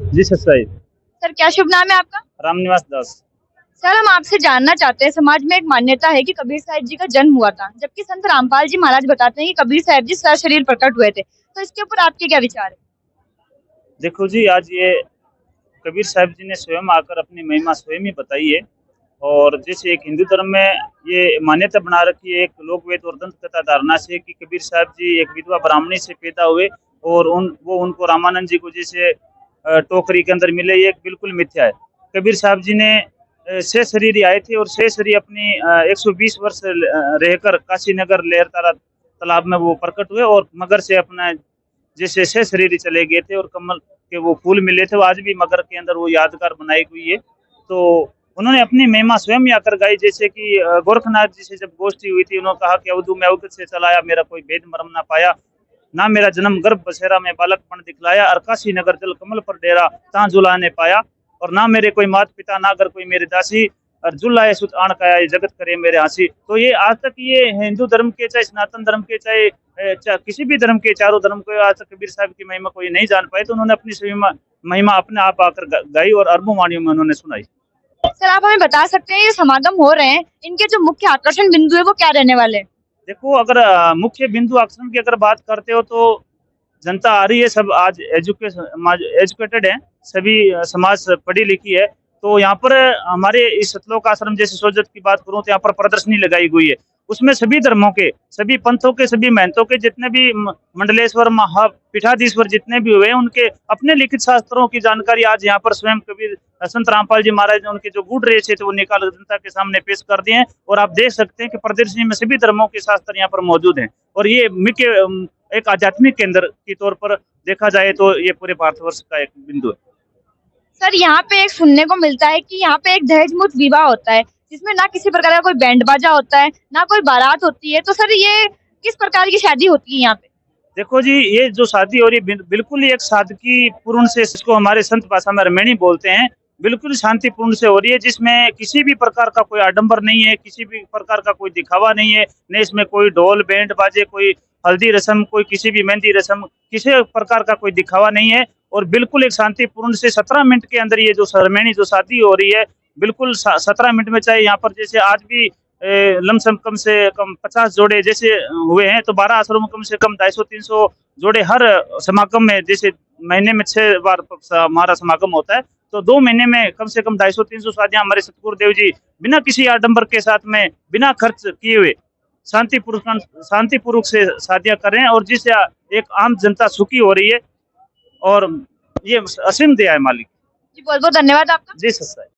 जी सच्चाई। सर क्या शुभ नाम है आपका? रामनिवास दास। सर हम आपसे जानना चाहते हैं, समाज में एक मान्यता है कि कबीर साहिब जी का जन्म हुआ था, जबकि संत रामपाल जी महाराज बताते हैं कि कबीर साहिब जी सशरीर प्रकट हुए थे। तो इसके ऊपर आपके क्या विचार है? देखो जी, आज ये कबीर साहब जी ने स्वयं आकर अपनी महिमा स्वयं ही बताई है। और जैसे एक हिंदू धर्म में ये मान्यता बना रखी है, एक लोक वेद और दंत कथा धारणा से, कि कबीर साहब जी एक विधवा ब्राह्मणी से पैदा हुए और उनको रामानंद जी को जैसे टोकरी के अंदर मिले, ये एक बिल्कुल मिथ्या है। कबीर साहब जी ने शेष शरीर आए थे और शेष शरीर अपनी 120 वर्ष रहकर काशी नगर लेहरतारा तालाब में वो प्रकट हुए और मगर से अपना जैसे शेष शरीर चले गए थे और कमल के वो फूल मिले थे, वो आज भी मगर के अंदर वो यादगार बनाई हुई है। तो उन्होंने अपनी महिमा स्वयं ही आकर गाई, जैसे कि गोरखनाथ जी से जब गोष्ठी हुई थी, उन्होंने कहा कि अवधू में अवगत से चलाया, मेरा कोई भेद मरम ना पाया, ना मेरा जन्म गर्भ बसेरा में बालकपन दिखलाया, अरकाशी नगर जल कमल पर डेरा ता जुला ने पाया, और ना मेरे कोई मात पिता ना अगर कोई मेरे दासी, और जुल्लाए सुत आण काया, ये जगत करे मेरे हंसी। तो ये आज तक ये हिंदू धर्म के चाहे सनातन धर्म के चाहे किसी भी धर्म के, चारों धर्म को आज तक कबीर साहब की महिमा कोई नहीं जान पाए। तो उन्होंने अपनी महिमा अपने आप आकर गाई और अरबों वाणियों में उन्होंने सुनाई। सर आप हमें बता सकते हैं, ये समागम हो रहे हैं, इनके जो मुख्य आकर्षण बिंदु है वो क्या रहने वाले हैं? देखो, अगर मुख्य बिंदु आकर्षण की अगर बात करते हो तो जनता आ रही है, सब आज एजुकेटेड है, सभी समाज पढ़ी लिखी है। तो यहाँ पर हमारे इस सतलोक आश्रम जैसे सोजत की बात करूं तो यहाँ पर प्रदर्शनी लगाई हुई है। उसमें सभी धर्मों के, सभी पंथों के, सभी महंतों के, जितने भी मंडलेश्वर महापीठाधीश्वर जितने भी हुए, उनके अपने लिखित शास्त्रों की जानकारी आज यहाँ पर स्वयं कबीर संत रामपाल जी महाराज ने उनके जो गूढ़ रहस्य थे वो निकाल जनता के सामने पेश कर दिए हैं। और आप देख सकते हैं कि प्रदर्शनी में सभी धर्मों के शास्त्र यहाँ पर मौजूद हैं। और ये मुख्य एक आध्यात्मिक केंद्र के तौर पर देखा जाए तो ये पूरे भारतवर्ष का एक बिंदु है। सर यहाँ पे एक सुनने को मिलता है कि यहाँ पे एक दहेज मुक्त विवाह होता है, जिसमें ना किसी प्रकार का कोई बैंड बाजा होता है, ना कोई बारात होती है। तो सर ये किस प्रकार की शादी होती है यहाँ पे? देखो जी, ये जो शादी हो रही है बिल्कुल ही एक सादगी पूर्ण से, इसको हमारे संत भाषा में रमैनी बोलते हैं, बिल्कुल शांतिपूर्ण से हो रही है, जिसमें किसी भी प्रकार का कोई आडंबर नहीं है, किसी भी प्रकार का कोई दिखावा नहीं है, न इसमें कोई ढोल बैंड बाजे, कोई हल्दी रस्म, कोई किसी भी मेहंदी रस्म, किसी प्रकार का कोई दिखावा नहीं है। और बिल्कुल एक शांतिपूर्ण से 17 मिनट के अंदर ये जो सरमैनी जो शादी हो रही है, बिल्कुल 17 मिनट में, चाहे यहाँ पर जैसे आज भी लमसम कम से कम 50 जोड़े जैसे हुए हैं, तो 12 आश्रमों में कम से कम 250-300 जोड़े हर समागम में, जैसे महीने में 6 बार हमारा समागम होता है, तो 2 महीने में कम से कम 250-300 शादियां हमारे सतगुरुदेव जी बिना किसी आडंबर के साथ में, बिना खर्च किए हुए शांतिपूर्वक से शादियां कर रहे हैं, और जिससे एक आम जनता सुखी हो रही है। और ये असीम दया है मालिक। जी बहुत बहुत धन्यवाद आपका। जी सर।